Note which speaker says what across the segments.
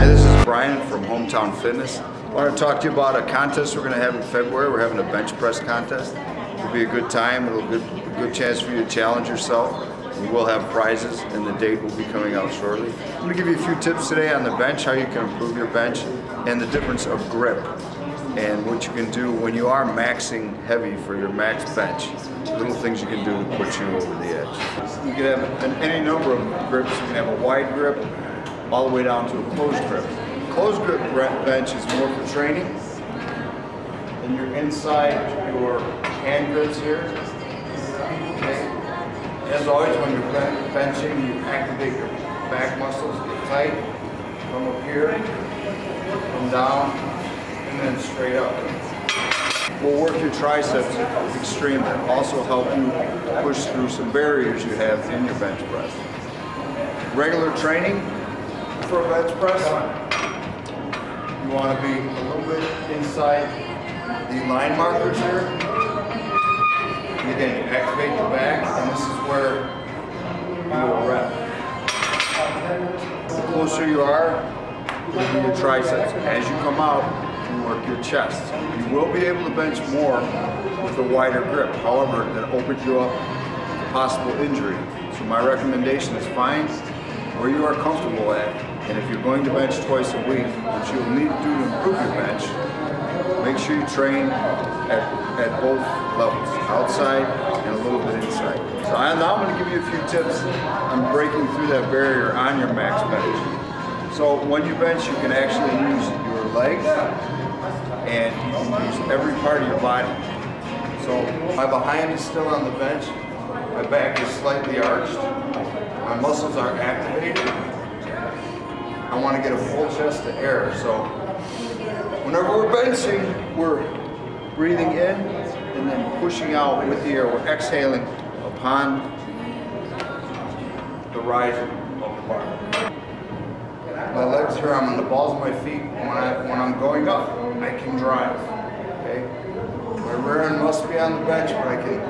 Speaker 1: Hi, this is Brian from Hometown Fitness. I want to talk to you about a contest we're going to have in February. We're having a bench press contest. It'll be a good time. It'll be a good chance for you to challenge yourself. We will have prizes and the date will be coming out shortly. I'm going to give you a few tips today on the bench, how you can improve your bench, and the difference of grip, and what you can do when you are maxing heavy for your max bench. Little things you can do to put you over the edge. You can have any number of grips. You can have a wide grip all the way down to a closed grip. Closed grip bench is more for training, and you're inside your hand grips here. Okay. As always, when you're benching, you activate your back muscles, get tight, come up here, come down, and then straight up. We'll work your triceps extremely. Also help you push through some barriers you have in your bench press. Regular training for a bench press, you want to be a little bit inside the line markers here. And again, you activate the back, and this is where you will rep. The closer you are, it'll be your triceps. As you come out, you work your chest. You will be able to bench more with a wider grip. However, that opens you up to possible injury. So my recommendation is find where you are comfortable at, and if you're going to bench twice a week, which you'll need to do to improve your bench, make sure you train at both levels, outside and a little bit inside. So now I'm going to give you a few tips on breaking through that barrier on your max bench. So when you bench, you can actually use your legs, and you can use every part of your body. So my behind is still on the bench, my back is slightly arched, my muscles are activated. I want to get a full chest of air. So whenever we're benching, we're breathing in and then pushing out with the air. We're exhaling upon the rise of the bar. My legs here, I'm on the balls of my feet. When I'm going up, I can drive. Okay? My rear end must be on the bench, but I can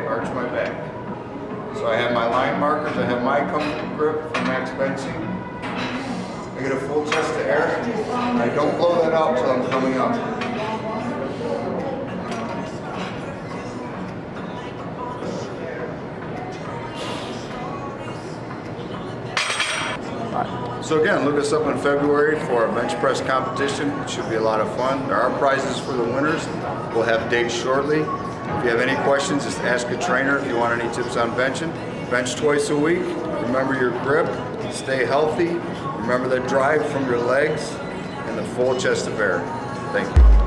Speaker 1: arch my back. So I have my line markers, I have my comfortable grip for max benching. I get a full chest of air, and I don't blow that out until I'm coming up. So again, look us up in February for a bench press competition. It should be a lot of fun. There are prizes for the winners. We'll have dates shortly. If you have any questions, just ask a trainer if you want any tips on benching. Bench twice a week. Remember your grip. Stay healthy. Remember the drive from your legs and the full chest of air. Thank you.